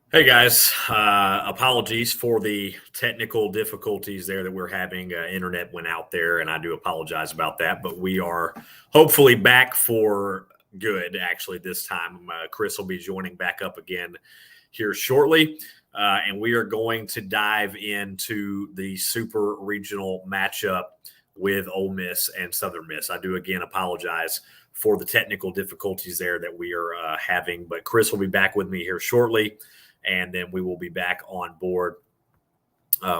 Hey guys, apologies for the technical difficulties there that we're having. Internet went out there, and I do apologize about that. But we are hopefully back for good. Actually, this time Chris will be joining back up again here shortly, and we are going to dive into the Super Regional matchup with Ole Miss and Southern Miss. I do again apologize for the technical difficulties there that we are having, but Chris will be back with me here shortly, and then we will be back on board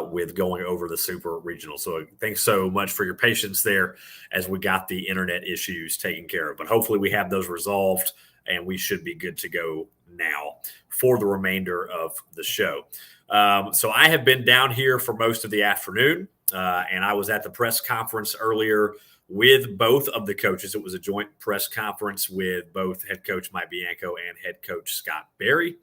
with going over the Super Regional. So thanks so much for your patience there as we got the internet issues taken care of. But hopefully we have those resolved, and we should be good to go now for the remainder of the show. So I have been down here for most of the afternoon, and I was at the press conference earlier with both of the coaches. It was a joint press conference with both head coach Mike Bianco and head coach Scott Berry.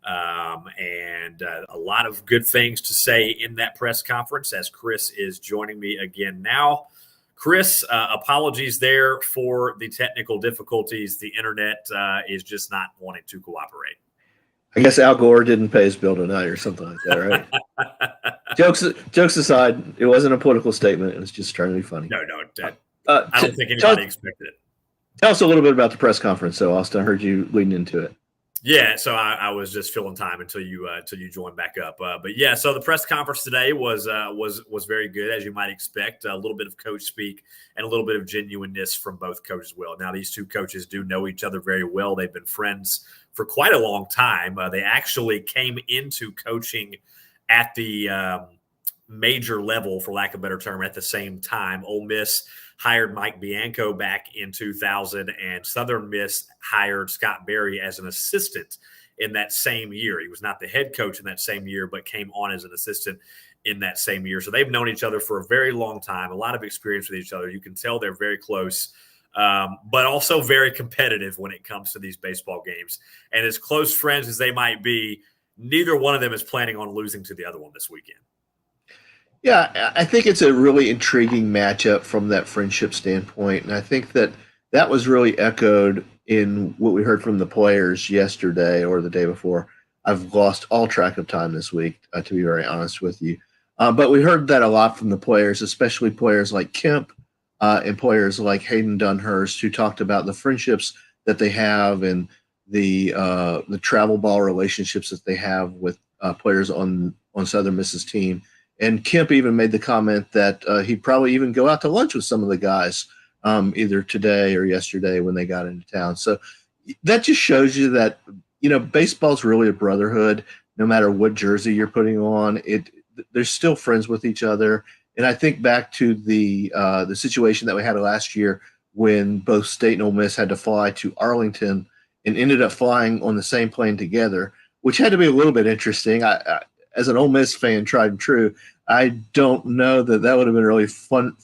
And a lot of good things to say in that press conference as Chris is joining me again now. Chris, apologies there for the technical difficulties. The internet is just not wanting to cooperate. I guess Al Gore didn't pay his bill tonight or something like that, right? Jokes aside, it wasn't a political statement. It was just trying to be funny. No, I don't think anybody expected it. Tell us a little bit about the press conference. So, Austin, I heard you leading into it. Yeah, so I was just filling time until you joined back up. But yeah, so the press conference today was very good, as you might expect. A little bit of coach speak and a little bit of genuineness from both coaches. Well, now these two coaches do know each other very well. They've been friends for quite a long time. They actually came into coaching at the major level, for lack of a better term, at the same time. Ole Miss hired Mike Bianco back in 2000, and Southern Miss hired Scott Berry as an assistant in that same year. He was not the head coach in that same year, but came on as an assistant in that same year. So they've known each other for a very long time, a lot of experience with each other. You can tell they're very close, but also very competitive when it comes to these baseball games. And as close friends as they might be, neither one of them is planning on losing to the other one this weekend. Yeah, I think it's a really intriguing matchup from that friendship standpoint. And I think that was really echoed in what we heard from the players yesterday or the day before. I've lost all track of time this week, to be very honest with you. But we heard that a lot from the players, especially players like Kemp and players like Hayden Dunhurst, who talked about the friendships that they have and the travel ball relationships that they have with players on Southern Miss's team. And Kemp even made the comment that he'd probably even go out to lunch with some of the guys either today or yesterday when they got into town. So that just shows you that, baseball's really a brotherhood. No matter what jersey you're putting on, they're still friends with each other. And I think back to the situation that we had last year when both State and Ole Miss had to fly to Arlington and ended up flying on the same plane together, which had to be a little bit interesting. I as an Ole Miss fan, tried and true, I don't know that would have been a really fun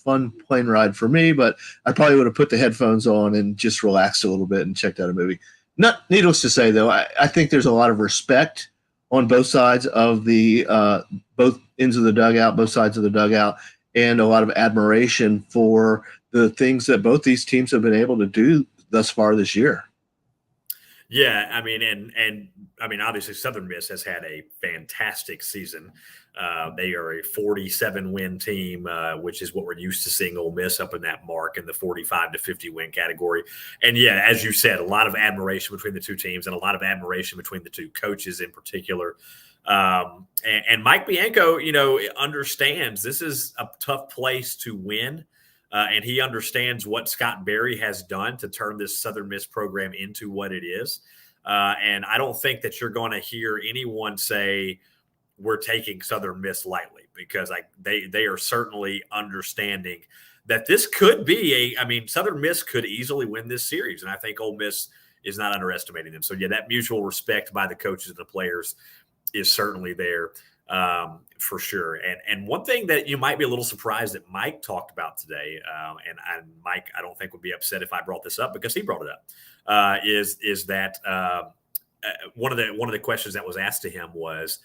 plane ride for me, but I probably would have put the headphones on and just relaxed a little bit and checked out a movie. Not needless to say, though, I think there's a lot of respect on both sides of the both ends of the dugout, both sides of the dugout, and a lot of admiration for the things that both these teams have been able to do thus far this year. Yeah, I mean, and I mean, obviously, Southern Miss has had a fantastic season. They are a 47-win team, which is what we're used to seeing Ole Miss up in that mark in the 45 to 50 win category. And yeah, as you said, a lot of admiration between the two teams and a lot of admiration between the two coaches in particular. And Mike Bianco, understands this is a tough place to win. And he understands what Scott Berry has done to turn this Southern Miss program into what it is. And I don't think that you're going to hear anyone say we're taking Southern Miss lightly, because they are certainly understanding that this could be Southern Miss could easily win this series. And I think Ole Miss is not underestimating them. So, yeah, that mutual respect by the coaches and the players is certainly there. For sure. And one thing that you might be a little surprised that Mike talked about today, and Mike, I don't think would be upset if I brought this up because he brought it up, is that one of the questions that was asked to him was,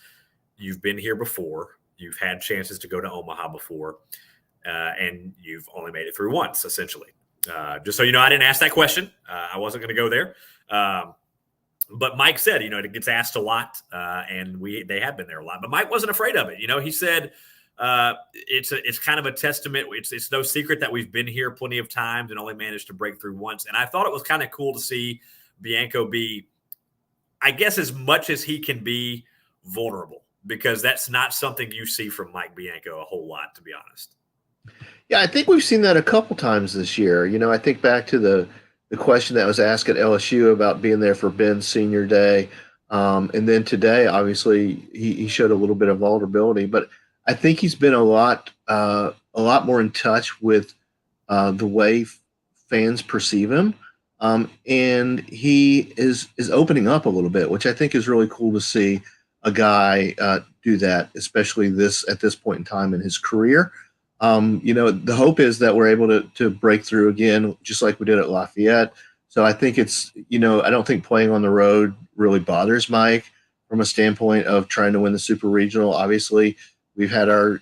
you've been here before, you've had chances to go to Omaha before, and you've only made it through once, essentially. Just so you know, I didn't ask that question. I wasn't going to go there. But Mike said, it gets asked a lot, and they have been there a lot. But Mike wasn't afraid of it. He said it's kind of a testament. It's no secret that we've been here plenty of times and only managed to break through once. And I thought it was kind of cool to see Bianco be, I guess, as much as he can be, vulnerable, because that's not something you see from Mike Bianco a whole lot, to be honest. Yeah, I think we've seen that a couple times this year. I think back to the question that was asked at LSU about being there for Ben's senior day. And then today, obviously, he showed a little bit of vulnerability, but I think he's been a lot more in touch with the way fans perceive him. And he is opening up a little bit, which I think is really cool to see a guy do that, especially at this point in time in his career. The hope is that we're able to break through again, just like we did at Lafayette. So I think it's, I don't think playing on the road really bothers Mike from a standpoint of trying to win the Super Regional. Obviously, we've had our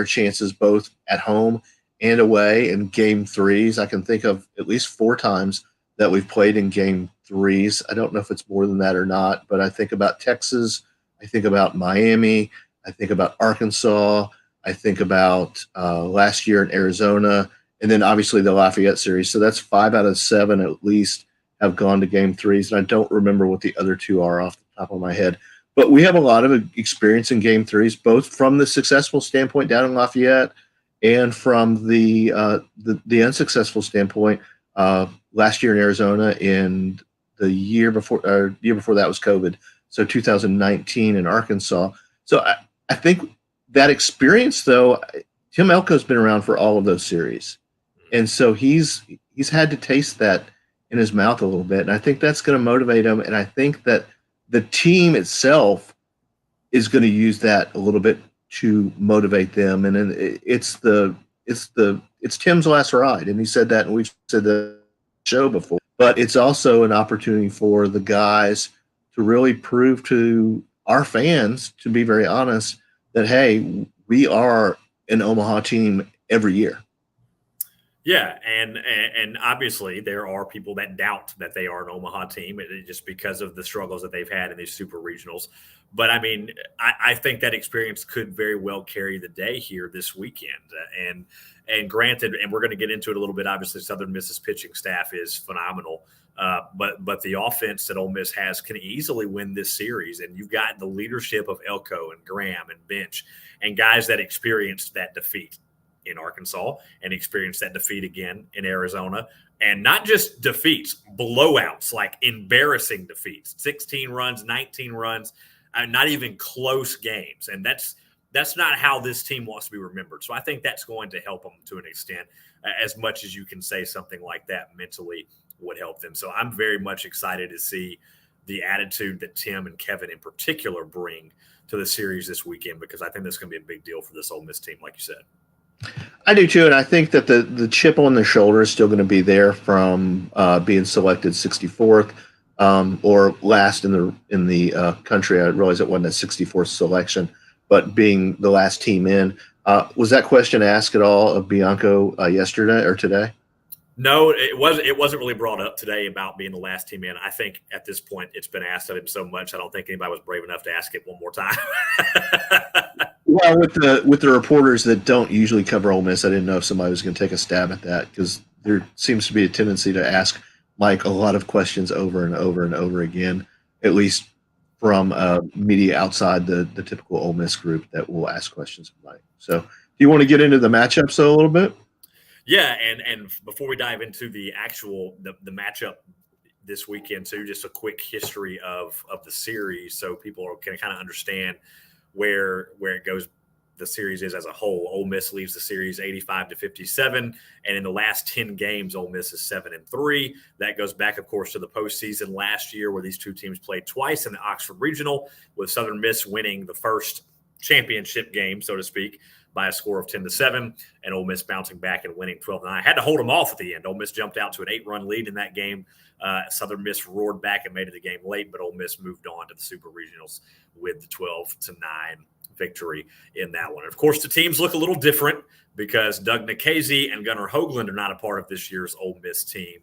chances both at home and away in game threes. I can think of at least 4 times that we've played in game threes. I don't know if it's more than that or not, but I think about Texas. I think about Miami. I think about Arkansas. I think about last year in Arizona, and then obviously the Lafayette series. So that's 5 out of 7 at least have gone to game threes. And I don't remember what the other 2 are off the top of my head. But we have a lot of experience in game threes, both from the successful standpoint down in Lafayette and from the unsuccessful standpoint last year in Arizona, and the year before that was COVID. So 2019 in Arkansas. So I think that experience, though, Tim Elko's been around for all of those series. And so he's had to taste that in his mouth a little bit. And I think that's going to motivate him. And I think that the team itself is going to use that a little bit to motivate them. And it's Tim's last ride. And he said that, and we've said that show before. But it's also an opportunity for the guys to really prove to our fans, to be very honest, that, hey, we are an Omaha team every year. Yeah, and obviously there are people that doubt that they are an Omaha team just because of the struggles that they've had in these super regionals. But I mean, I think that experience could very well carry the day here this weekend. And granted, and we're going to get into it a little bit. Obviously, Southern Miss's pitching staff is phenomenal. But the offense that Ole Miss has can easily win this series. And you've got the leadership of Elko and Graham and Bench and guys that experienced that defeat in Arkansas and experienced that defeat again in Arizona. And not just defeats, blowouts, like embarrassing defeats, 16 runs, 19 runs, not even close games. And that's not how this team wants to be remembered. So I think that's going to help them to an extent, as much as you can say something like that mentally would help them. So I'm very much excited to see the attitude that Tim and Kevin in particular bring to the series this weekend, because I think that's going to be a big deal for this Ole Miss team, like you said. I do too, and I think that the chip on their shoulder is still going to be there from being selected 64th or last in the country. I realize it wasn't a 64th selection, but being the last team in. Was that question asked at all of Bianco yesterday or today? No, it wasn't really brought up today about being the last team in. I think at this point it's been asked of him so much, I don't think anybody was brave enough to ask it one more time. Well, with the reporters that don't usually cover Ole Miss, I didn't know if somebody was going to take a stab at that, because there seems to be a tendency to ask Mike a lot of questions over and over and over again, at least from media outside the typical Ole Miss group that will ask questions of Mike. So do you want to get into the matchups a little bit? Yeah, and before we dive into the actual the matchup this weekend too, just a quick history of the series so people can kind of understand where it goes. The series is as a whole. Ole Miss leaves the series 85-57, and in the last 10 games, Ole Miss is 7-3. That goes back, of course, to the postseason last year, where these two teams played twice in the Oxford Regional, with Southern Miss winning the first championship game, so to speak, by a score of 10-7, and Ole Miss bouncing back and winning 12-9. Had to hold them off at the end. Ole Miss jumped out to an 8-run lead in that game. Southern Miss roared back and made it a game late, but Ole Miss moved on to the Super Regionals with the 12-9 victory in that one. Of course, the teams look a little different because Doug Nikhazy and Gunnar Hoagland are not a part of this year's Ole Miss team.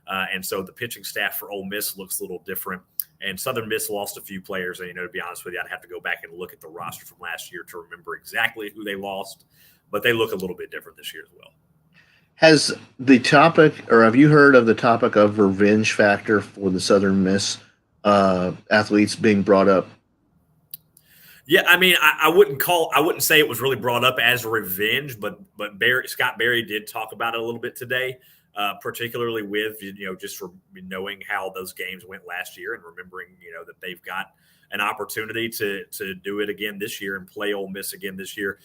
And so the pitching staff for Ole Miss looks a little different. And Southern Miss lost a few players. And, to be honest with you, I'd have to go back and look at the roster from last year to remember exactly who they lost. But they look a little bit different this year as well. Has the topic, or have you heard of the topic of revenge factor for the Southern Miss athletes being brought up? Yeah, I mean, I wouldn't say it was really brought up as revenge, but Scott Berry did talk about it a little bit today, particularly with just knowing how those games went last year and remembering that they've got an opportunity to do it again this year and play Ole Miss again this year.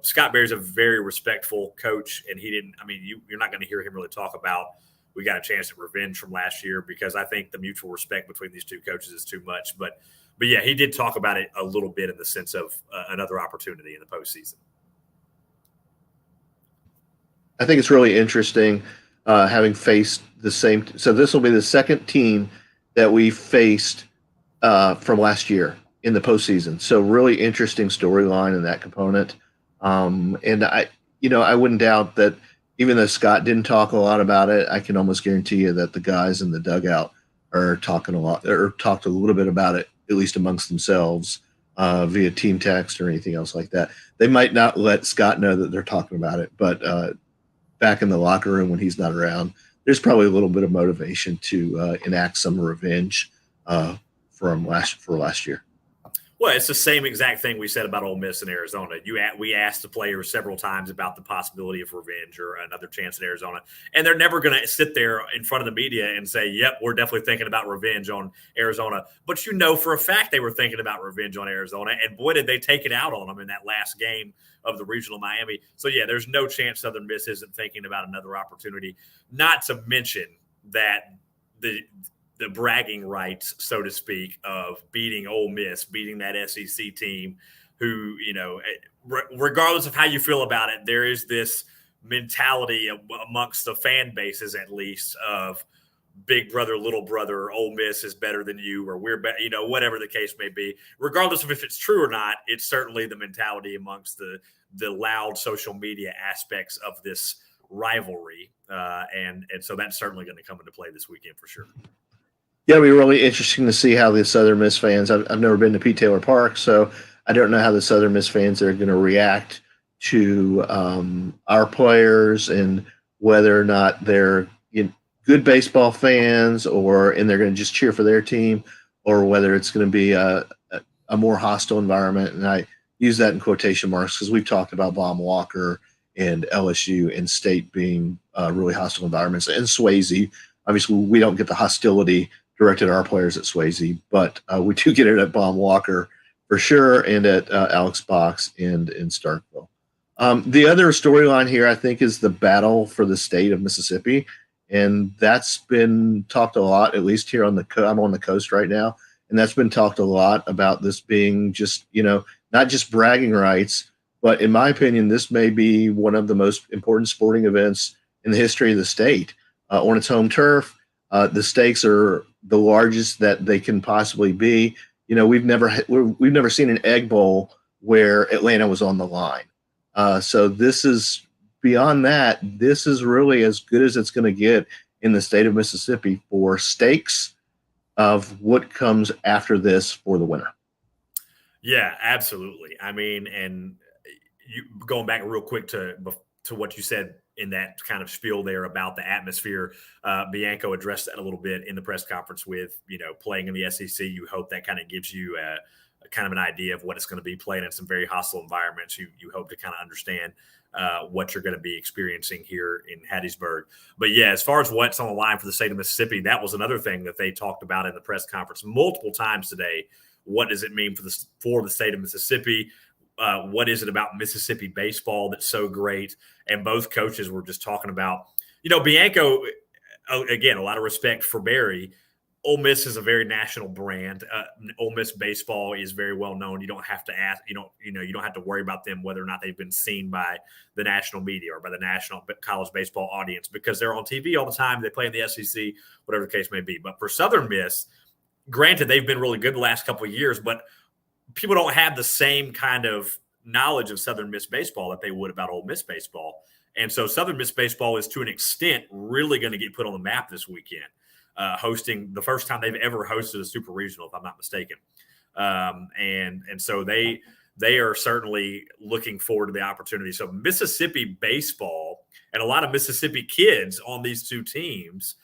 Scott Berry's a very respectful coach, and he didn't. I mean, you're not going to hear him really talk about we got a chance at revenge from last year because I think the mutual respect between these two coaches is too much, but. But yeah, he did talk about it a little bit in the sense of another opportunity in the postseason. I think it's really interesting having faced the same. So this will be the second team that we faced from last year in the postseason. So really interesting storyline in that component. And I wouldn't doubt that even though Scott didn't talk a lot about it, I can almost guarantee you that the guys in the dugout are talking a lot or talked a little bit about it, at least amongst themselves, via team text or anything else like that. They might not let Scott know that they're talking about it, but back in the locker room when he's not around, there's probably a little bit of motivation to enact some revenge for last year. Well, it's the same exact thing we said about Ole Miss and Arizona. We asked the players several times about the possibility of revenge or another chance at Arizona, and they're never going to sit there in front of the media and say, "Yep, we're definitely thinking about revenge on Arizona." But for a fact they were thinking about revenge on Arizona, and boy, did they take it out on them in that last game of the regional Miami. So yeah, there's no chance Southern Miss isn't thinking about another opportunity. Not to mention that the bragging rights, so to speak, of beating Ole Miss, beating that SEC team who, regardless of how you feel about it, there is this mentality amongst the fan bases, at least, of big brother, little brother, Ole Miss is better than you, or we're better, whatever the case may be. Regardless of if it's true or not, it's certainly the mentality amongst the loud social media aspects of this rivalry. And so that's certainly going to come into play this weekend for sure. Yeah, it'll be really interesting to see how the Southern Miss fans. I've never been to Pete Taylor Park, so I don't know how the Southern Miss fans are going to react to our players and whether or not they're good baseball fans and they're going to just cheer for their team, or whether it's going to be a more hostile environment. And I use that in quotation marks because we've talked about Baum Walker and LSU and State being really hostile environments, and Swayze. Obviously, we don't get the hostility directed at our players at Swayze, but we do get it at Baum Walker for sure, and at Alex Box and in Starkville. The other storyline here, I think, is the battle for the state of Mississippi, and that's been talked a lot, at least here I'm on the coast right now, and that's been talked a lot about this being just, not just bragging rights, but in my opinion, this may be one of the most important sporting events in the history of the state. On its home turf, the stakes are the largest that they can possibly be. We've never seen an Egg Bowl where Atlanta was on the line. So this is beyond that. This is really as good as it's going to get in the state of Mississippi for stakes of what comes after this for the winner. Yeah, absolutely. I mean, and going back real quick to what you said in that kind of spiel there about the atmosphere, Bianco addressed that a little bit in the press conference with, playing in the SEC. You hope that kind of gives you a kind of an idea of what it's going to be playing in some very hostile environments. You hope to kind of understand what you're going to be experiencing here in Hattiesburg. But yeah, as far as what's on the line for the state of Mississippi, that was another thing that they talked about in the press conference multiple times today. What does it mean for the state of Mississippi? What is it about Mississippi baseball that's so great? And both coaches were just talking about, Bianco, again, a lot of respect for Barry. Ole Miss is a very national brand. Ole Miss baseball is very well known. You don't have to ask, you don't have to worry about them whether or not they've been seen by the national media or by the national college baseball audience because they're on TV all the time. They play in the SEC, whatever the case may be. But for Southern Miss, granted, they've been really good the last couple of years, but people don't have the same kind of knowledge of Southern Miss baseball that they would about Ole Miss baseball. And so Southern Miss baseball is, to an extent, really going to get put on the map this weekend, hosting the first time they've ever hosted a super regional, if I'm not mistaken. And so they are certainly looking forward to the opportunity. So Mississippi baseball and a lot of Mississippi kids on these two teams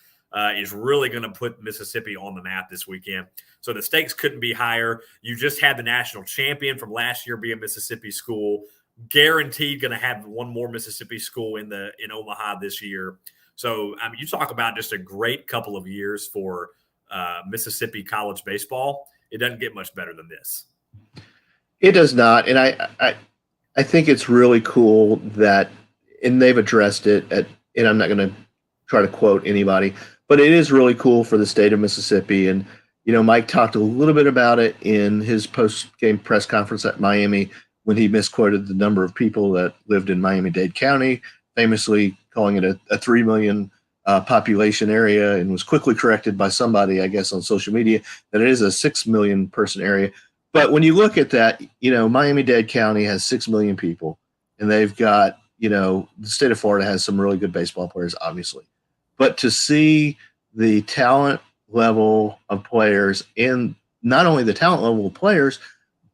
is really going to put Mississippi on the map this weekend. So the stakes couldn't be higher. You just had the national champion from last year be a Mississippi school. Guaranteed going to have one more Mississippi school in Omaha this year. So I mean, you talk about just a great couple of years for Mississippi college baseball. It doesn't get much better than this. It does not, and I think it's really cool that, and they've addressed it and I'm not going to try to quote anybody, but it is really cool for the state of Mississippi. And Mike talked a little bit about it in his post-game press conference at Miami when he misquoted the number of people that lived in Miami-Dade County, famously calling it a 3 million population area, and was quickly corrected by somebody, I guess, on social media that it is a 6 million person area. But when you look at that, Miami-Dade County has 6 million people, and they've got, the state of Florida has some really good baseball players, obviously. But to see the talent level of players, and not only the talent level of players,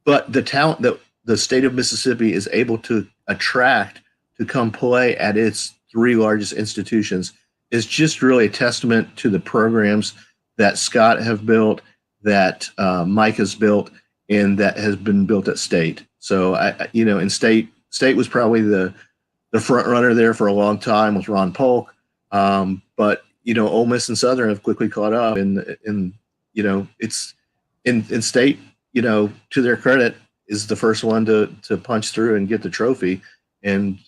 but the talent that the state of Mississippi is able to attract to come play at its 3 largest institutions is just really a testament to the programs that Scott have built, that Mike has built, and that has been built at state. So, in state was probably the front runner there for a long time with Ron Polk. But Ole Miss and Southern have quickly caught up, and it's in state. To their credit, is the first one to punch through and get the trophy. And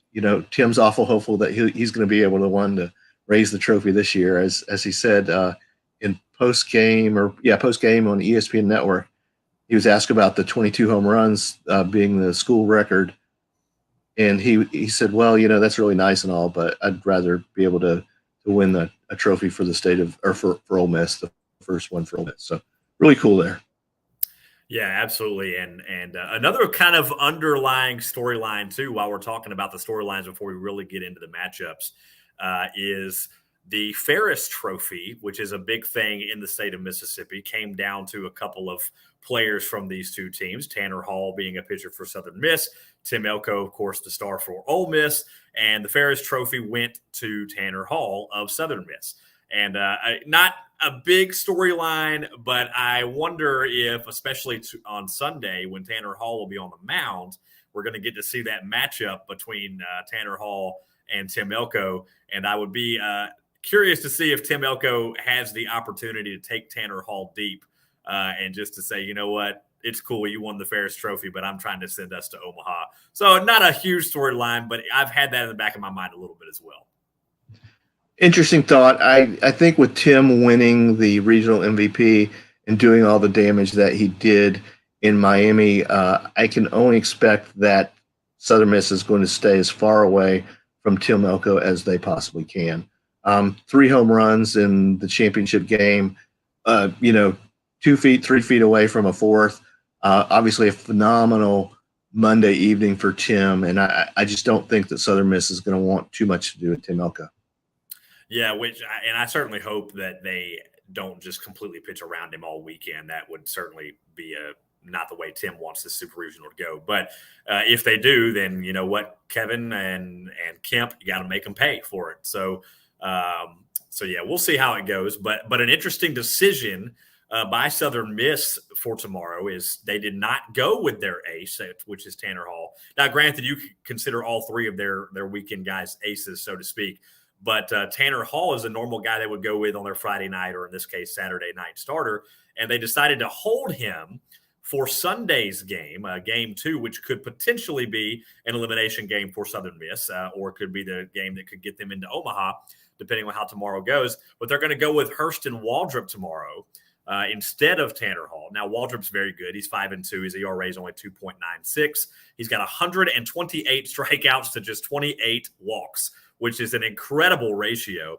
Tim's awful hopeful that he's going to be able to raise the trophy this year, as he said in post game on ESPN Network. He was asked about the 22 home runs being the school record, and he said, "Well, that's really nice and all, but I'd rather be able to win a trophy for the state of, or for Ole Miss, the first one for Ole Miss." So really cool there. Yeah, absolutely. And another kind of underlying storyline too, while we're talking about the storylines before we really get into the matchups, is the Ferris Trophy, which is a big thing in the state of Mississippi, came down to a couple of players from these two teams, Tanner Hall being a pitcher for Southern Miss, Tim Elko, of course, the star for Ole Miss, and the Ferris Trophy went to Tanner Hall of Southern Miss. And not a big storyline, but I wonder if, especially on Sunday when Tanner Hall will be on the mound, we're going to get to see that matchup between Tanner Hall and Tim Elko. And I would be curious to see if Tim Elko has the opportunity to take Tanner Hall deep and just to say, you know what, it's cool, you won the Ferris Trophy, but I'm trying to send us to Omaha. So not a huge storyline, but I've had that in the back of my mind a little bit as well. Interesting thought. I think with Tim winning the regional MVP and doing all the damage that he did in Miami, I can only expect that Southern Miss is going to stay as far away from Tim Elko as they possibly can. 3 home runs in the championship game, 2 feet, 3 feet away from a fourth. Obviously a phenomenal Monday evening for Tim, and I just don't think that Southern Miss is going to want too much to do with Tim Elko. Yeah, I certainly hope that they don't just completely pitch around him all weekend. That would certainly be not the way Tim wants the Super Regional to go. But if they do, then you know what, Kevin and Kemp, you got to make them pay for it. So yeah, we'll see how it goes. But an interesting decision by Southern Miss for tomorrow is they did not go with their ace, which is Tanner Hall. Now, granted, you consider all 3 of their weekend guys aces, so to speak. But Tanner Hall is a normal guy they would go with on their Friday night, or in this case, Saturday night starter. And they decided to hold him for Sunday's game, game 2, which could potentially be an elimination game for Southern Miss, or it could be the game that could get them into Omaha, depending on how tomorrow goes. But they're going to go with Hurston Waldrop tomorrow instead of Tanner Hall. Now, Waldrop's very good. He's 5-2. His ERA is only 2.96. He's got 128 strikeouts to just 28 walks, which is an incredible ratio.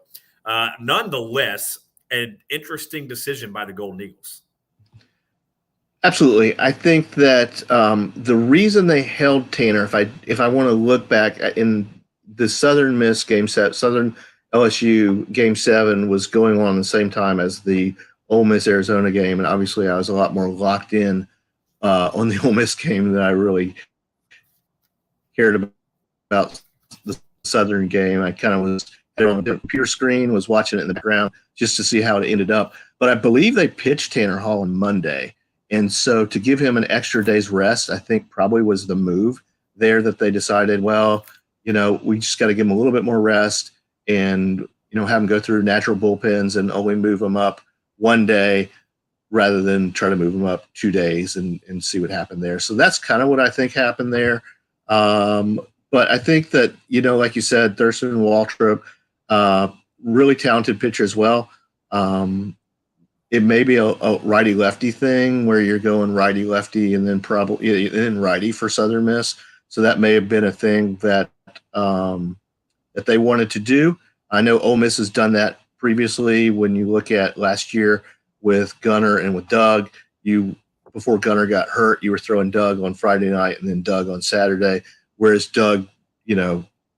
Nonetheless, an interesting decision by the Golden Eagles. Absolutely. I think that the reason they held Tanner, if I want to look back in the Southern Miss game set, Southern LSU game 7 was going on at the same time as the Ole Miss Arizona game, and obviously I was a lot more locked in on the Ole Miss game than I really cared about the Southern game. I kind of was on the computer screen, was watching it in the background just to see how it ended up. But I believe they pitched Tanner Hall on Monday. And so to give him an extra day's rest, I think probably was the move there, that they decided, well, we just got to give him a little bit more rest and, have him go through natural bullpens and only move him up one day rather than try to move him up 2 days and see what happened there. So that's kind of what I think happened there. But I think that, like you said, Thurston Waltrip, really talented pitcher as well. It may be a righty-lefty thing where you're going righty-lefty and then probably in righty for Southern Miss. So that may have been a thing that that they wanted to do. I know Ole Miss has done that previously. When you look at last year with Gunner and with Doug, before Gunner got hurt, you were throwing Doug on Friday night and then Doug on Saturday, whereas Doug,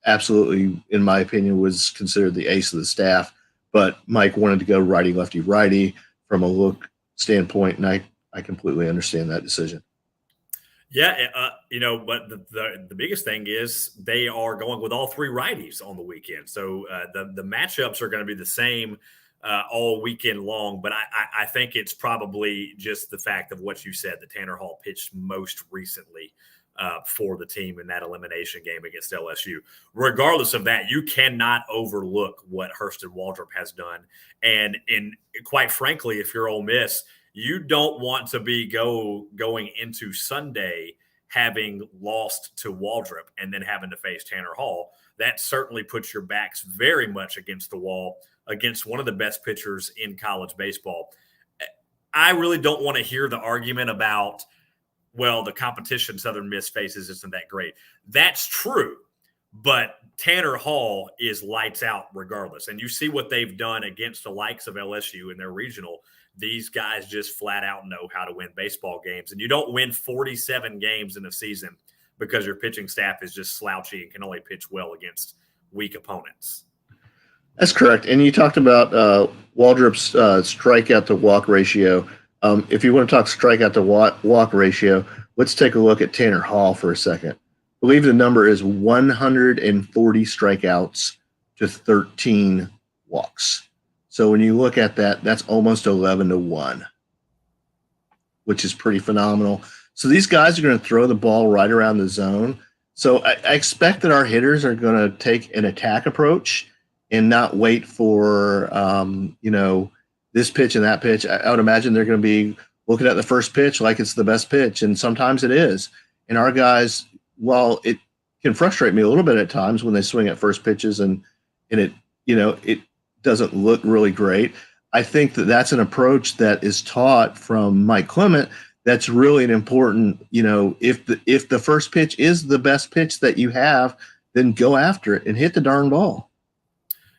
absolutely, in my opinion, was considered the ace of the staff. But Mike wanted to go righty, lefty, righty from a look standpoint, and I completely understand that decision. Yeah, but the biggest thing is they are going with all 3 righties on the weekend. So the matchups are going to be the same all weekend long. But I think it's probably just the fact of what you said, that Tanner Hall pitched most recently for the team in that elimination game against LSU. Regardless of that, you cannot overlook what Hurston Waldrop has done. And quite frankly, if you're Ole Miss, you don't want to be going into Sunday having lost to Waldrop and then having to face Tanner Hall. That certainly puts your backs very much against the wall against one of the best pitchers in college baseball. I really don't want to hear the argument about, well, the competition Southern Miss faces isn't that great. That's true, but Tanner Hall is lights out regardless. And you see what they've done against the likes of LSU in their regional. These guys just flat out know how to win baseball games. And you don't win 47 games in a season because your pitching staff is just slouchy and can only pitch well against weak opponents. That's correct. And you talked about Waldrop's strikeout to walk ratio. If you want to talk strikeout to walk ratio, let's take a look at Tanner Hall for a second. I believe the number is 140 strikeouts to 13 walks. So when you look at that, that's almost 11-1, which is pretty phenomenal. So these guys are going to throw the ball right around the zone. So I expect that our hitters are going to take an attack approach and not wait for, this pitch and that pitch. I would imagine they're going to be looking at the first pitch like it's the best pitch, and sometimes it is. And our guys, while it can frustrate me a little bit at times when they swing at first pitches and it doesn't look really great, I think that that's an approach that is taught from Mike Clement. That's really an important, if the first pitch is the best pitch that you have, then go after it and hit the darn ball.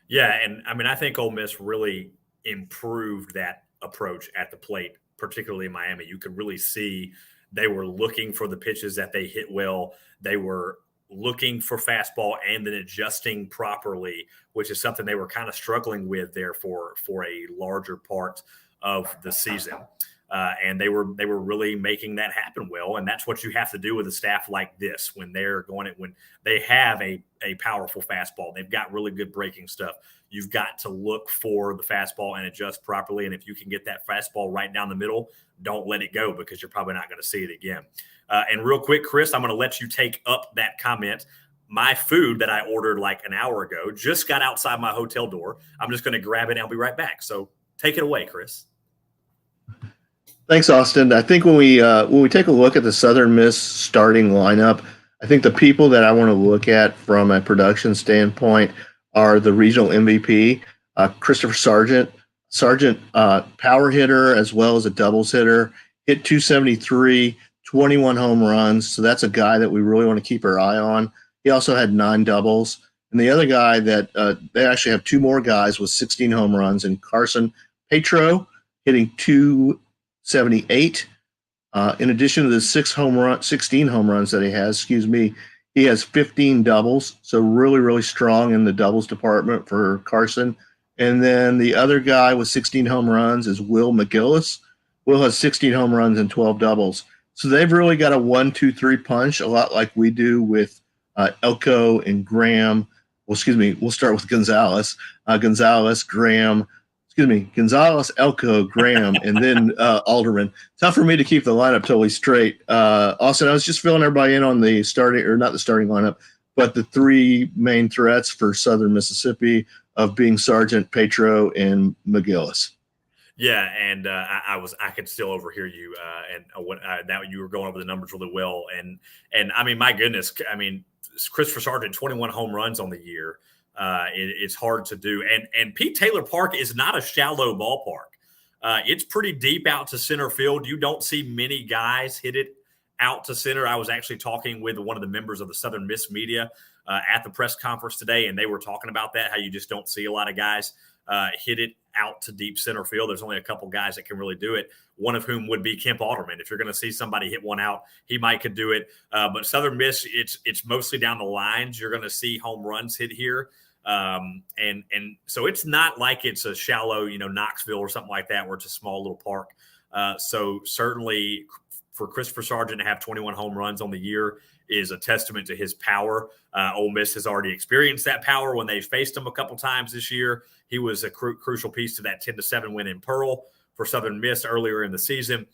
Yeah, and I think Ole Miss really improved that approach at the plate, particularly in Miami. You could really see they were looking for the pitches that they hit well. They were looking for fastball and then adjusting properly, which is something they were kind of struggling with there for a larger part of the season. And they were really making that happen well. And that's what you have to do with a staff like this when they have a powerful fastball. They've got really good breaking stuff. You've got to look for the fastball and adjust properly. And if you can get that fastball right down the middle, don't let it go, because you're probably not going to see it again. And real quick, Chris, I'm going to let you take up that comment. My food that I ordered like an hour ago just got outside my hotel door. I'm just going to grab it and I'll be right back. So take it away, Chris. Thanks, Austin. I think when we take a look at the Southern Miss starting lineup, I think the people that I want to look at from a production standpoint are the regional MVP, Christopher Sargent. Sargent, power hitter as well as a doubles hitter, hit 273, 21 home runs. So that's a guy that we really want to keep our eye on. He also had 9 doubles. And the other guy that they actually have 2 more guys with 16 home runs, and Carson Petro hitting 278. In addition to the 16 home runs that he has, he He has 15 doubles, so really, really strong in the doubles department for Carson. And then the other guy with 16 home runs is Will McGillis. Will has 16 home runs and 12 doubles. So they've really got a 1-2-3 punch, a lot like we do with Elko and Graham. Well, excuse me, we'll start with Gonzalez. Gonzalez, Graham, Gonzalez, Elko, Graham, and then Alderman. Tough for me to keep the lineup totally straight. Austin, I was just filling everybody in on the starting, or not the starting lineup, but the three main threats for Southern Mississippi of being Sargent, Petro, and McGillis. Yeah, and I could still overhear you, and what that you were going over the numbers really well, and I mean, my goodness, I mean, Christopher Sargent, 21 home runs on the year. It's hard to do, and Pete Taylor Park is not a shallow ballpark. It's pretty deep out to center field. You don't see many guys hit it out to center. I was actually talking with one of the members of the Southern Miss media at the press conference today, and they were talking about that, how you just don't see a lot of guys hit it out to deep center field. There's only a couple guys that can really do it, one of whom would be Kemp Alderman. If you're going to see somebody hit one out, he might could do it. But Southern Miss, it's mostly down the lines. You're going to see home runs hit here. And so it's not like it's a shallow, Knoxville or something like that, where it's a small little park. So certainly for Christopher Sargent to have 21 home runs on the year is a testament to his power. Ole Miss has already experienced that power when they faced him a couple times this year. He was a crucial piece to that 10-7 win in Pearl for Southern Miss earlier in the season.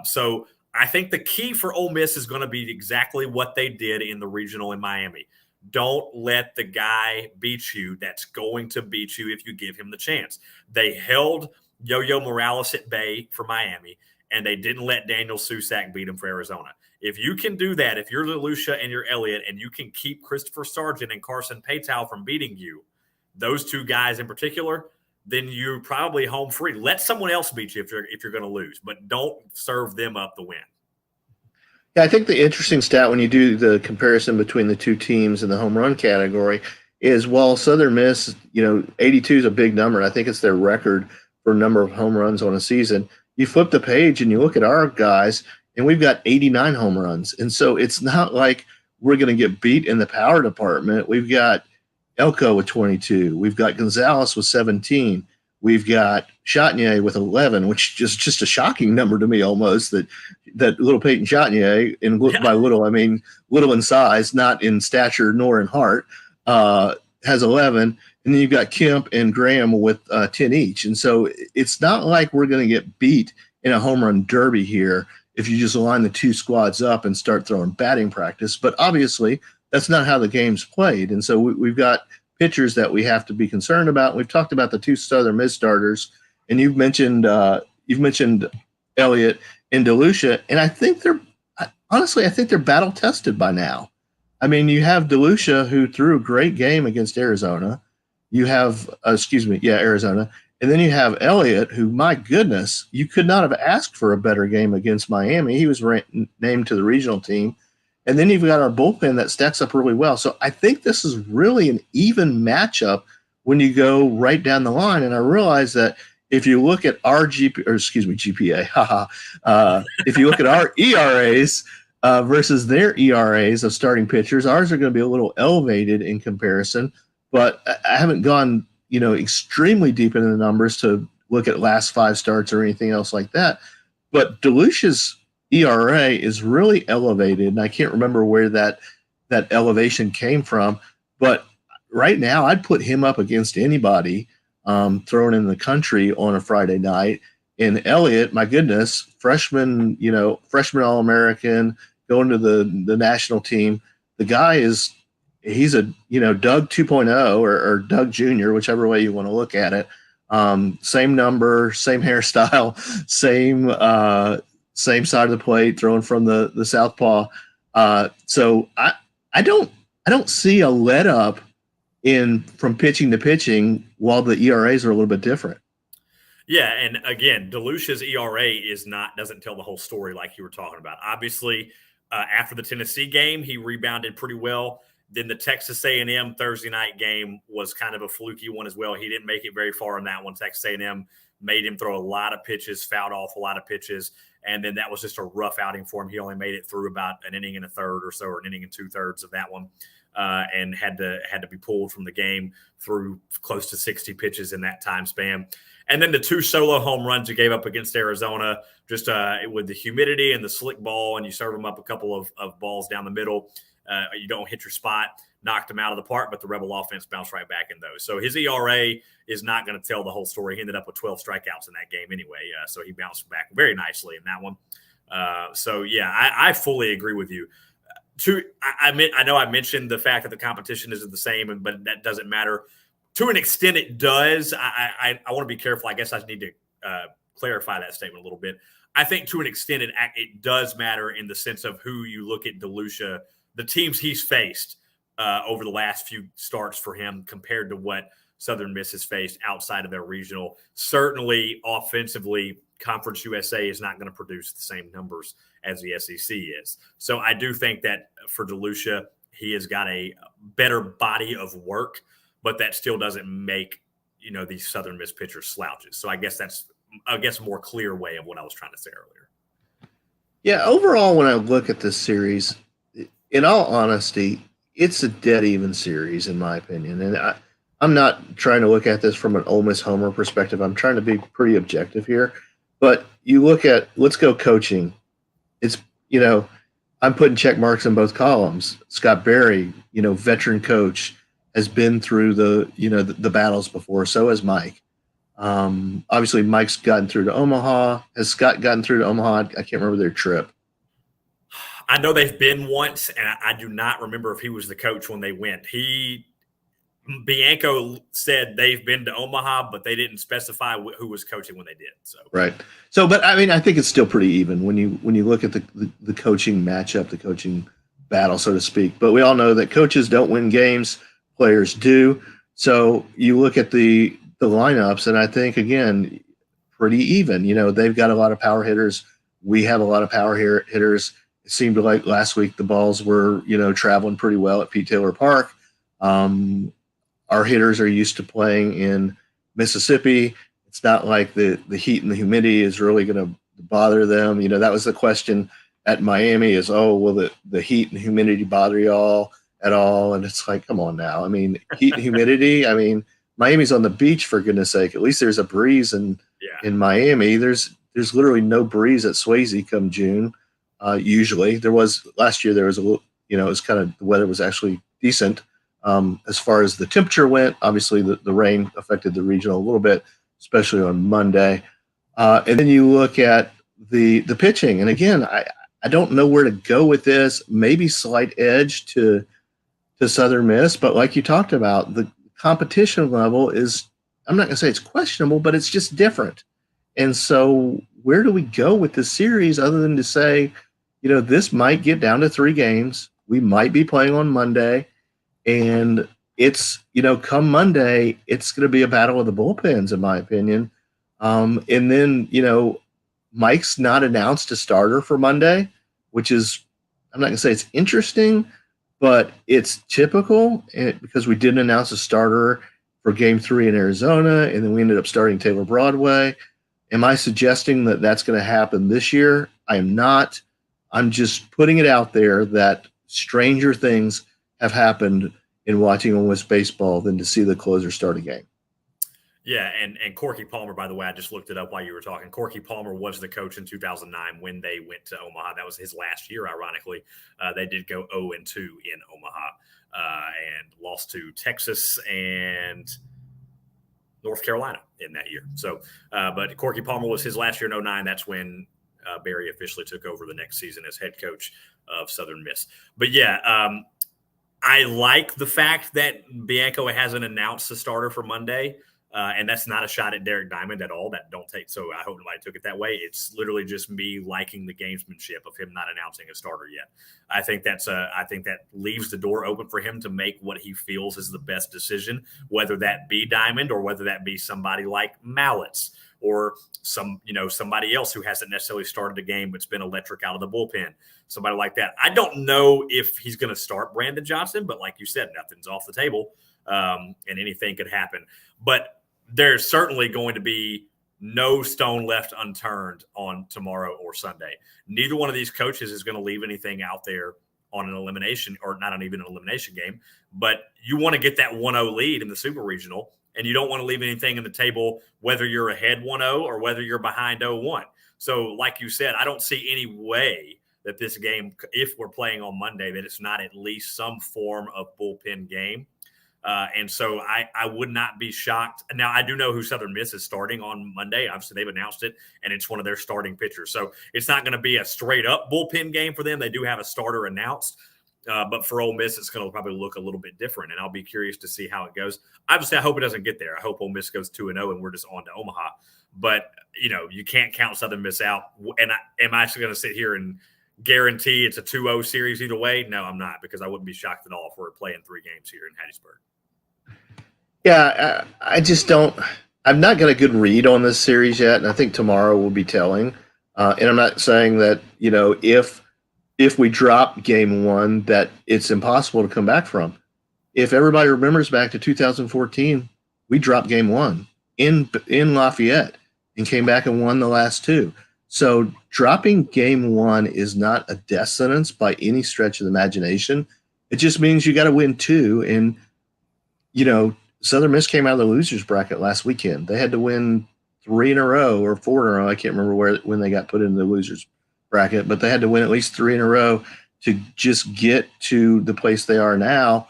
So I think the key for Ole Miss is going to be exactly what they did in the regional in Miami. Don't let the guy beat you that's going to beat you if you give him the chance. They held Yo-Yo Morales at bay for Miami, and they didn't let Daniel Susac beat him for Arizona. If you can do that, if you're DeLucia and you're Elliott, and you can keep Christopher Sargent and Carson Paytow from beating you, those two guys in particular, then you're probably home free. Let someone else beat you if you're going to lose, but don't serve them up the win. Yeah, I think the interesting stat when you do the comparison between the two teams in the home run category is while Southern Miss, 82 is a big number. I think it's their record for number of home runs on a season. You flip the page and you look at our guys, and we've got 89 home runs. And so it's not like we're going to get beat in the power department. We've got Elko with 22. We've got Gonzalez with 17. We've got Chatinier with 11, which is just a shocking number to me almost, that little Peyton Chatinier, and by little, I mean little in size, not in stature nor in heart, has 11. And then you've got Kemp and Graham with 10 each. And so it's not like we're going to get beat in a home run derby here if you just line the two squads up and start throwing batting practice. But obviously, that's not how the game's played. And so we've got pitchers that we have to be concerned about. We've talked about the two Southern Miss starters, and you've mentioned Elliott and DeLucia, and I think they're battle tested by now. I mean, you have DeLucia, who threw a great game against Arizona. You have Arizona. And then you have Elliott, who, my goodness, you could not have asked for a better game against Miami. He was named to the regional team. And then you've got our bullpen that stacks up really well. So I think this is really an even matchup when you go right down the line. And I realize that if you look at our GPA, if you look at our ERAs versus their ERAs of starting pitchers, ours are going to be a little elevated in comparison. But I haven't gone, extremely deep into the numbers to look at last 5 starts or anything else like that. But DeLucia's ERA is really elevated, and I can't remember where that elevation came from. But right now, I'd put him up against anybody thrown in the country on a Friday night. And Elliott, my goodness, freshman All-American, going to the national team. The guy he's a Doug 2.0 or Doug Jr., whichever way you want to look at it. Same number, same hairstyle, same side of the plate, throwing from the southpaw. So I don't see a let up from pitching to pitching while the ERAs are a little bit different. Yeah, and again, DeLucia's ERA doesn't tell the whole story like you were talking about. Obviously, after the Tennessee game, he rebounded pretty well. Then the Texas A&M Thursday night game was kind of a fluky one as well. He didn't make it very far in that one. Texas A&M made him throw a lot of pitches, fouled off a lot of pitches. And then that was just a rough outing for him. He only made it through about an inning and a third or so, or an inning and 2/3 of that one. And had to be pulled from the game through close to 60 pitches in that time span. And then the 2 solo home runs he gave up against Arizona, just with the humidity and the slick ball, and you serve him up a couple of balls down the middle. You don't hit your spot, knocked him out of the park, but the Rebel offense bounced right back in those. So his ERA is not going to tell the whole story. He ended up with 12 strikeouts in that game anyway, so he bounced back very nicely in that one. So, yeah, I fully agree with you. I know I mentioned the fact that the competition isn't the same, but that doesn't matter. To an extent, it does. I want to be careful. I guess I need to clarify that statement a little bit. I think to an extent, it does matter in the sense of who you look at DeLucia, the teams he's faced over the last few starts for him compared to what Southern Miss has faced outside of their regional. Certainly, offensively, Conference USA is not going to produce the same numbers as the SEC is. So I do think that for DeLucia, he has got a better body of work, but that still doesn't make, these Southern Miss pitchers slouches. So I guess that's a more clear way of what I was trying to say earlier. Yeah, overall, when I look at this series, in all honesty, it's a dead even series, in my opinion. And I'm not trying to look at this from an Ole Miss homer perspective. I'm trying to be pretty objective here. But you look at, let's go coaching. It's, I'm putting check marks in both columns. Scott Berry, veteran coach, has been through the battles before. So has Mike. Obviously, Mike's gotten through to Omaha. Has Scott gotten through to Omaha? I can't remember their trip. I know they've been once, and I do not remember if he was the coach when they went. Bianco said they've been to Omaha, but they didn't specify who was coaching when they did. So right. So, but I mean, I think it's still pretty even when you look at the coaching matchup, the coaching battle, so to speak. But we all know that coaches don't win games, players do. So you look at the lineups, and I think again, pretty even. They've got a lot of power hitters. We have a lot of power hitters. It seemed like last week the balls were traveling pretty well at Pete Taylor Park. Our hitters are used to playing in Mississippi. It's not like the heat and the humidity is really going to bother them. That was the question at Miami is, will the heat and humidity bother y'all at all? And it's like, come on now. I mean, heat and humidity. I mean, Miami's on the beach, for goodness sake. At least there's a breeze in Miami. There's literally no breeze at Swayze come June. Usually there was last year. There was a little, it was kind of, the weather was actually decent. As far as the temperature went, obviously the rain affected the regional a little bit, especially on Monday. And then you look at the pitching. And again, I don't know where to go with this. Maybe slight edge to Southern Miss, but like you talked about, the competition level is, I'm not going to say it's questionable, but it's just different. And so where do we go with this series other than to say, this might get down to 3 games. We might be playing on Monday. And it's, come Monday, it's going to be a battle of the bullpens, in my opinion. And then, Mike's not announced a starter for Monday, which is, I'm not going to say it's interesting, but it's typical because we didn't announce a starter for Game 3 in Arizona, and then we ended up starting Taylor Broadway. Am I suggesting that that's going to happen this year? I am not. I'm just putting it out there that stranger things have happened in watching Ole Miss baseball than to see the closer start a game. Yeah, and Corky Palmer, by the way, I just looked it up while you were talking. Corky Palmer was the coach in 2009 when they went to Omaha. That was his last year, ironically. They did go 0-2 in Omaha and lost to Texas and North Carolina in that year. So, but Corky Palmer was his last year in 2009. That's when Barry officially took over the next season as head coach of Southern Miss. But yeah, I like the fact that Bianco hasn't announced the starter for Monday. And that's not a shot at Derek Diamond at all. So I hope nobody took it that way. It's literally just me liking the gamesmanship of him not announcing a starter yet. I think that leaves the door open for him to make what he feels is the best decision, whether that be Diamond or whether that be somebody like Mallets or somebody else who hasn't necessarily started a game but's been electric out of the bullpen, somebody like that. I don't know if he's going to start Brandon Johnson, but like you said, nothing's off the table, and anything could happen. But there's certainly going to be no stone left unturned on tomorrow or Sunday. Neither one of these coaches is going to leave anything out there on an elimination, or not even an elimination game, but you want to get that 1-0 lead in the Super Regional, and you don't want to leave anything in the table, whether you're ahead 1-0 or whether you're behind 0-1. So like you said, I don't see any way that this game, if we're playing on Monday, that it's not at least some form of bullpen game. And so I would not be shocked. Now, I do know who Southern Miss is starting on Monday. Obviously, they've announced it, and it's one of their starting pitchers. So it's not going to be a straight-up bullpen game for them. They do have a starter announced. But for Ole Miss, it's going to probably look a little bit different, and I'll be curious to see how it goes. Obviously, I hope it doesn't get there. I hope Ole Miss goes 2-0, and we're just on to Omaha. But, you can't count Southern Miss out. And am I actually going to sit here and guarantee it's a 2-0 series either way? No, I'm not, because I wouldn't be shocked at all if we're playing 3 games here in Hattiesburg. Yeah, I just don't. I've not got a good read on this series yet, and I think tomorrow will be telling. And I'm not saying that if we drop game 1 that it's impossible to come back from. If everybody remembers back to 2014, we dropped game 1 in Lafayette and came back and won the last 2. So dropping game 1 is not a death sentence by any stretch of the imagination. It just means you got to win 2, and Southern Miss came out of the losers bracket last weekend. They had to win 3 in a row or 4 in a row. I can't remember when they got put in the losers bracket, but they had to win at least 3 in a row to just get to the place they are now.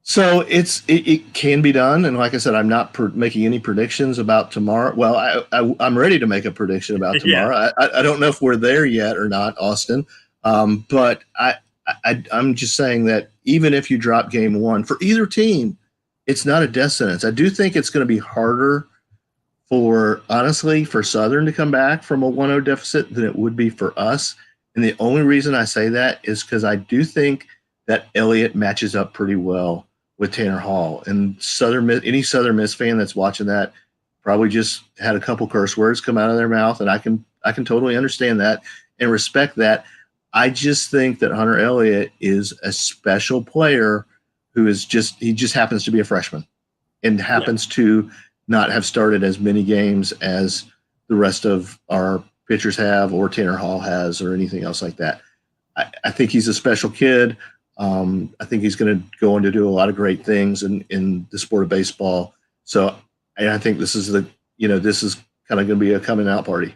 So it can be done. And like I said, I'm not making any predictions about tomorrow. Well, I'm ready to make a prediction about tomorrow. Yeah. I don't know if we're there yet or not, Austin. But I'm just saying that even if you drop game 1 for either team, it's not a death sentence. I do think it's going to be harder for Southern to come back from a 1-0 deficit than it would be for us. And the only reason I say that is because I do think that Elliott matches up pretty well with Tanner Hall. And any Southern Miss fan that's watching that probably just had a couple curse words come out of their mouth, and I can totally understand that and respect that. I just think that Hunter Elliott is a special player who is he just happens to be a freshman and happens to not have started as many games as the rest of our pitchers have, or Tanner Hall has, or anything else like that. I think he's a special kid. I think he's going to go on to do a lot of great things in the sport of baseball. So I think this is this is kind of going to be a coming out party.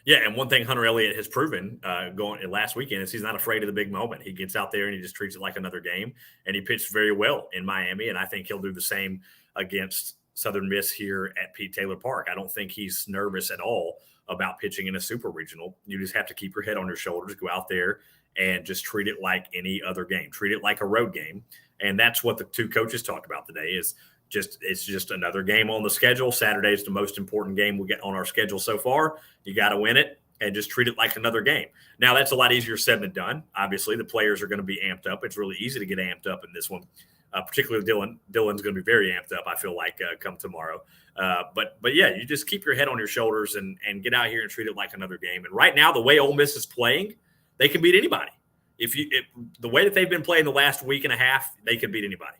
Yeah, and one thing Hunter Elliott has proven going last weekend is he's not afraid of the big moment. He gets out there and he just treats it like another game, and he pitched very well in Miami, and I think he'll do the same against Southern Miss here at Pete Taylor Park. I don't think he's nervous at all about pitching in a super regional. You just have to keep your head on your shoulders, go out there and just treat it like any other game. Treat it like a road game, and that's what the 2 coaches talked about today is it's just another game on the schedule. Saturday is the most important game we get on our schedule so far. You got to win it and just treat it like another game. Now, that's a lot easier said than done. Obviously, the players are going to be amped up. It's really easy to get amped up in this one, particularly Dylan. Dylan's going to be very amped up, I feel like, come tomorrow. But yeah, you just keep your head on your shoulders and get out here and treat it like another game. And right now, the way Ole Miss is playing, they can beat anybody. The way that they've been playing the last week and a half, they can beat anybody.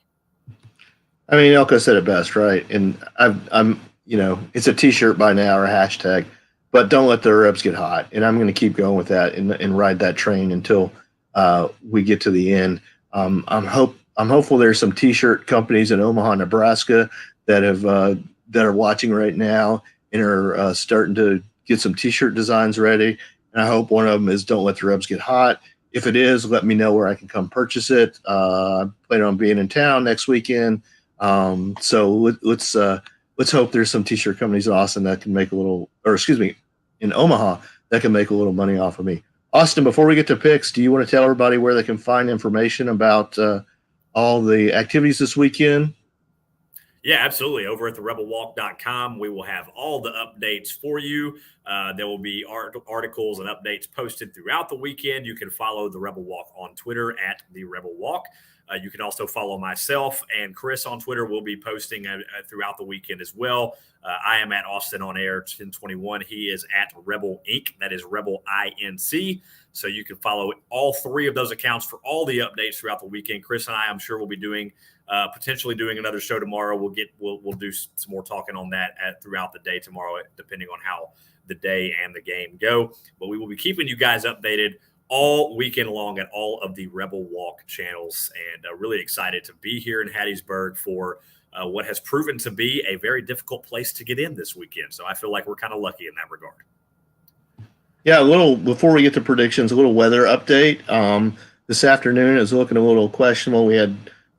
I mean, Elko said it best, right? And I'm it's a T-shirt by now or a hashtag, but don't let the ribs get hot. And I'm going to keep going with that and ride that train until we get to the end. I'm hopeful there's some T-shirt companies in Omaha, Nebraska that are watching right now and are starting to get some T-shirt designs ready. And I hope one of them is "Don't let the ribs get hot." If it is, let me know where I can come purchase it. I plan on being in town next weekend. So let's hope there's some T-shirt companies in Austin that can make in Omaha that can make a little money off of me. Austin, before we get to picks, do you want to tell everybody where they can find information about all the activities this weekend? Yeah, absolutely. Over at therebelwalk.com, we will have all the updates for you. There will be articles and updates posted throughout the weekend. You can follow the Rebel Walk on Twitter at the Rebel Walk. You can also follow myself and Chris on Twitter. We'll be posting throughout the weekend as well. I am at Austin on Air 1021. He is at Rebel Inc. That is Rebel INC. So you can follow all three of those accounts for all the updates throughout the weekend. Chris and I'm sure we'll be doing potentially doing another show tomorrow. We'll do some more talking on that throughout the day tomorrow, depending on how the day and the game go. But we will be keeping you guys updated all weekend long at all of the Rebel Walk channels, and really excited to be here in Hattiesburg for what has proven to be a very difficult place to get in this weekend. So I feel like we're kind of lucky in that regard. Yeah, a little before we get to predictions, a little weather update. This afternoon is looking a little questionable. We had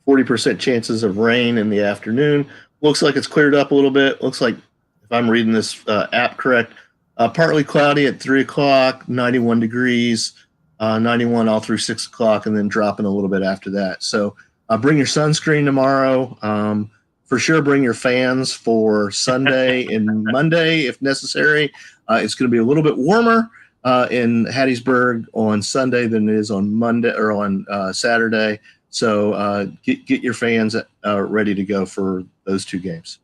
40% chances of rain in the afternoon. Looks like it's cleared up a little bit. Looks like, if I'm reading this app correct, partly cloudy at 3 o'clock, 91 degrees, 91 all through 6 o'clock, and then dropping a little bit after that. So bring your sunscreen tomorrow. For sure, bring your fans for Sunday and Monday if necessary. It's going to be a little bit warmer in Hattiesburg on Sunday than it is on Monday or on Saturday. So get your fans ready to go for those two games.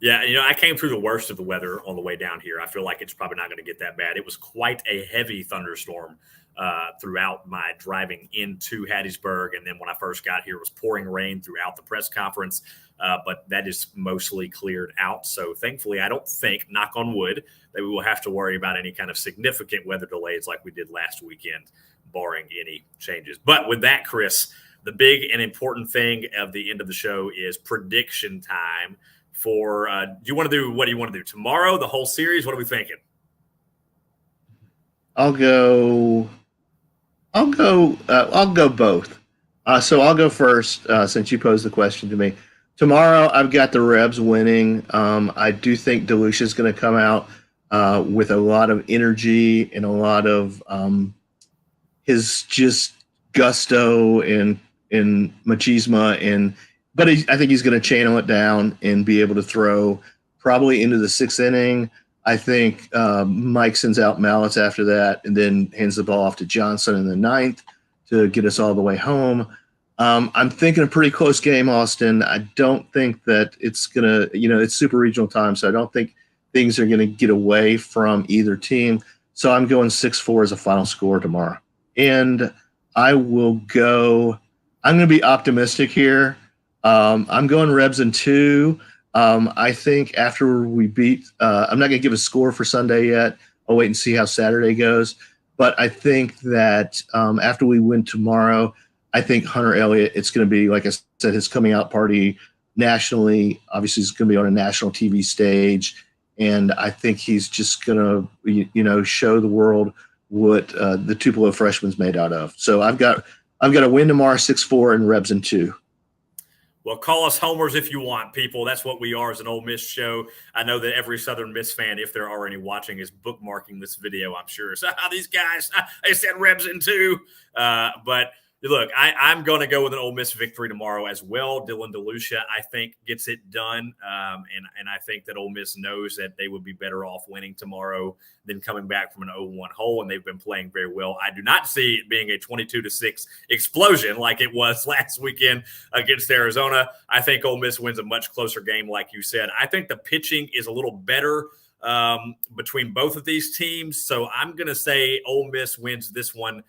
Yeah, I came through the worst of the weather on the way down here. I feel like it's probably not going to get that bad. It was quite a heavy thunderstorm throughout my driving into Hattiesburg. And then when I first got here, it was pouring rain throughout the press conference. But that is mostly cleared out. So thankfully, I don't think, knock on wood, that we will have to worry about any kind of significant weather delays like we did last weekend, barring any changes. But with that, Chris, the big and important thing of the end of the show is prediction time for what do you want to do tomorrow, the whole series? What are we thinking? I'll go both. So I'll go first since you posed the question to me. Tomorrow, I've got the Rebs winning. I do think DeLucia is going to come out with a lot of energy and a lot of his just gusto and machismo, but I think he's going to channel it down and be able to throw probably into the 6th inning. I think Mike sends out Mallets after that and then hands the ball off to Johnson in the 9th to get us all the way home. I'm thinking a pretty close game, Austin. I don't think that it's going to, it's super regional time, so I don't think things are going to get away from either team. So I'm going 6-4 as a final score tomorrow. And I'm going to be optimistic here. I'm going Rebs in 2. I think after we beat, I'm not going to give a score for Sunday yet. I'll wait and see how Saturday goes. But I think that after we win tomorrow, I think Hunter Elliott, it's going to be, like I said, his coming out party nationally. Obviously, he's going to be on a national TV stage. And I think he's just going to, show the world what the Tupelo freshman's made out of. So I've got a win tomorrow, 6-4, and Rebs in 2. Well, call us homers if you want, people. That's what we are as an Ole Miss show. I know that every Southern Miss fan, if there are any watching, is bookmarking this video, I'm sure. So these guys, they said Rebs in 2. But look, I'm going to go with an Ole Miss victory tomorrow as well. Dylan DeLucia, I think, gets it done. And I think that Ole Miss knows that they would be better off winning tomorrow than coming back from an 0-1 hole, and they've been playing very well. I do not see it being a 22-6 explosion like it was last weekend against Arizona. I think Ole Miss wins a much closer game, like you said. I think the pitching is a little better between both of these teams, so I'm going to say Ole Miss wins this one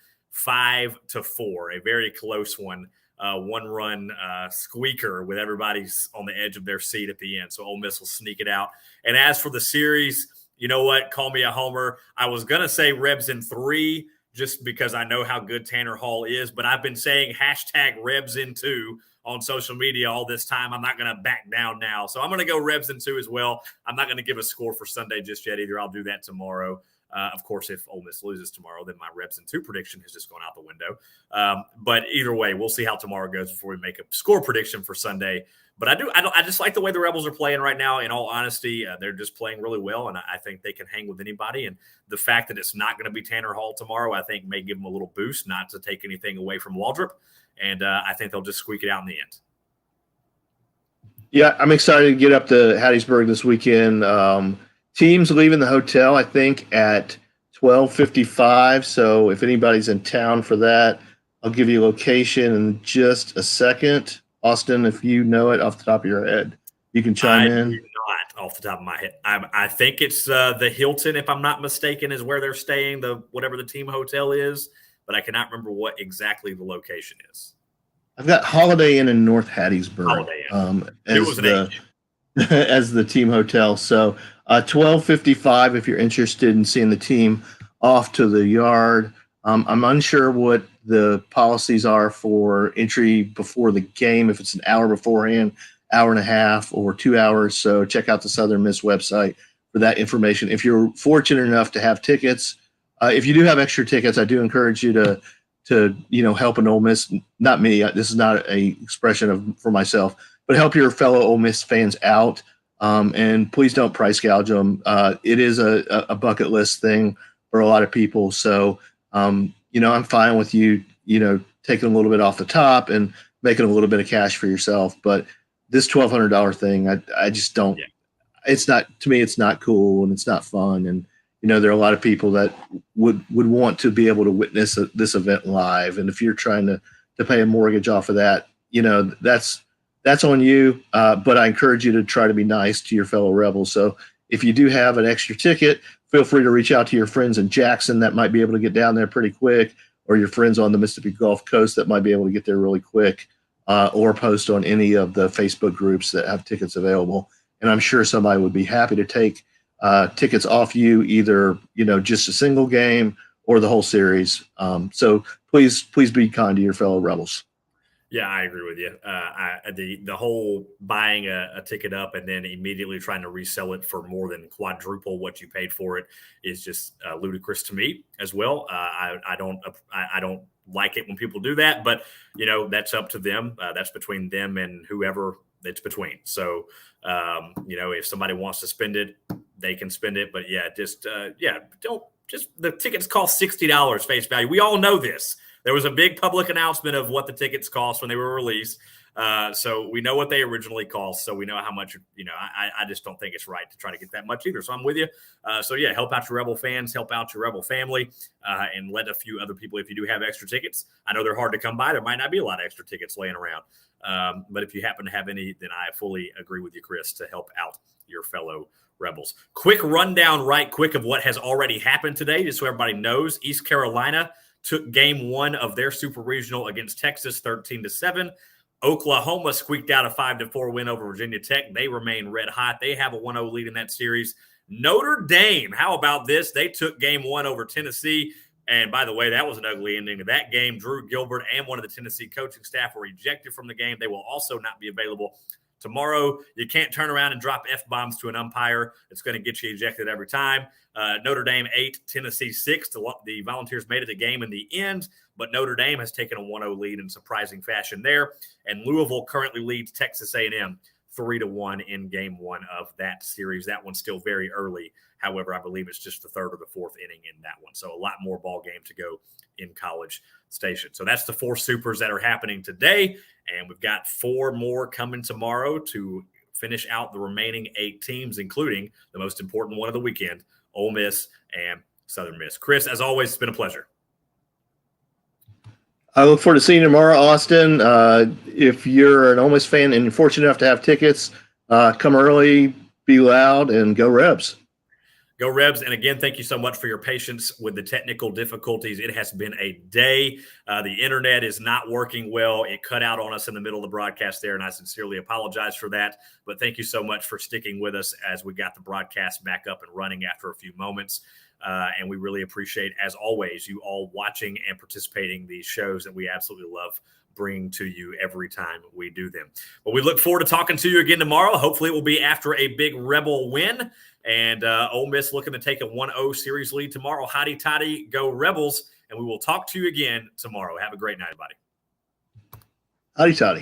5-4, a very close one, one-run squeaker with everybody's on the edge of their seat at the end. So Ole Miss will sneak it out. And as for the series, you know what? Call me a homer. I was going to say Rebs in 3 just because I know how good Tanner Hall is, but I've been saying #Rebs in 2 on social media all this time. I'm not going to back down now. So I'm going to go Rebs in 2 as well. I'm not going to give a score for Sunday just yet either. I'll do that tomorrow. Of course, if Ole Miss loses tomorrow, then my Rebs in 2 prediction has just gone out the window. But either way, we'll see how tomorrow goes before we make a score prediction for Sunday. But I just like the way the Rebels are playing right now. In all honesty, they're just playing really well, and I think they can hang with anybody. And the fact that it's not going to be Tanner Hall tomorrow, I think may give them a little boost, not to take anything away from Waldrop. And I think they'll just squeak it out in the end. Yeah, I'm excited to get up to Hattiesburg this weekend. Teams leaving the hotel, I think, at 12:55. So if anybody's in town for that, I'll give you location in just a second. Austin, if you know it off the top of your head, you can chime I do in. not off the top of my head. I think it's the Hilton, if I'm not mistaken, is where they're staying, the whatever the team hotel is, but I cannot remember what exactly the location is. I've got Holiday Inn in North Hattiesburg Holiday Inn. It was as an H. the as the team hotel. So 12:55 if you're interested in seeing the team off to the yard. I'm unsure what the policies are for entry before the game, if it's an hour beforehand, hour and a half, or 2 hours. So check out the Southern Miss website for that information. If you're fortunate enough to have tickets, if you do have extra tickets, I do encourage you to help an Ole Miss. Not me. This is not a expression for myself, but help your fellow Ole Miss fans out. And please don't price gouge them. It is a bucket list thing for a lot of people. So, I'm fine with you, taking a little bit off the top and making a little bit of cash for yourself. But this $1,200 thing, I just don't. Yeah. It's not, to me. It's not cool and it's not fun. And there are a lot of people that would want to be able to witness this event live. And if you're trying to pay a mortgage off of that, that's on you. But I encourage you to try to be nice to your fellow Rebels. So if you do have an extra ticket, feel free to reach out to your friends in Jackson that might be able to get down there pretty quick, or your friends on the Mississippi Gulf Coast that might be able to get there really quick, or post on any of the Facebook groups that have tickets available. And I'm sure somebody would be happy to take tickets off you, either just a single game or the whole series. So please be kind to your fellow Rebels. Yeah, I agree with you. The whole buying a ticket up and then immediately trying to resell it for more than quadruple what you paid for it is just ludicrous to me as well. I don't like it when people do that, but that's up to them. That's between them and whoever it's between. So if somebody wants to spend it, they can spend it. But don't just the tickets cost $60 face value. We all know this. There was a big public announcement of what the tickets cost when they were released. So we know what they originally cost. So we know how much, I just don't think it's right to try to get that much either. So I'm with you. Help out your Rebel fans, help out your Rebel family, and let a few other people, if you do have extra tickets. I know they're hard to come by. There might not be a lot of extra tickets laying around. But if you happen to have any, then I fully agree with you, Chris, to help out your fellow Rebels. Quick rundown right quick of what has already happened today, just so everybody knows. East Carolina took game one of their Super Regional against Texas 13-7. Oklahoma squeaked out a 5-4 win over Virginia Tech. They remain red hot. They have a 1-0 lead in that series. Notre Dame, how about this? They took game one over Tennessee. And by the way, that was an ugly ending to that game. Drew Gilbert and one of the Tennessee coaching staff were ejected from the game. They will also not be available tomorrow. You can't turn around and drop F-bombs to an umpire. It's going to get you ejected every time. Notre Dame 8, Tennessee 6. The Volunteers made it a game in the end, but Notre Dame has taken a 1-0 lead in surprising fashion there. And Louisville currently leads Texas A&M 3-1 in game one of that series. That one's still very early. However, I believe it's just the third or the fourth inning in that one. So a lot more ball game to go in College Station. So that's the 4 supers that are happening today. And we've got 4 more coming tomorrow to finish out the remaining 8 teams, including the most important one of the weekend, Ole Miss and Southern Miss. Chris, as always, it's been a pleasure. I look forward to seeing you tomorrow, Austin. If you're an Ole Miss fan and you're fortunate enough to have tickets, come early, be loud, and go Rebs. Go Rebs. And again, thank you so much for your patience with the technical difficulties. It has been a day. The internet is not working well. It cut out on us in the middle of the broadcast there, and I sincerely apologize for that. But thank you so much for sticking with us as we got the broadcast back up and running after a few moments. And we really appreciate, as always, you all watching and participating in these shows that we absolutely love bringing to you every time we do them. But we look forward to talking to you again tomorrow. Hopefully it will be after a big Rebel win. And Ole Miss looking to take a 1-0 series lead tomorrow. Hotty toddy, go Rebels. And we will talk to you again tomorrow. Have a great night, everybody. Hotty toddy.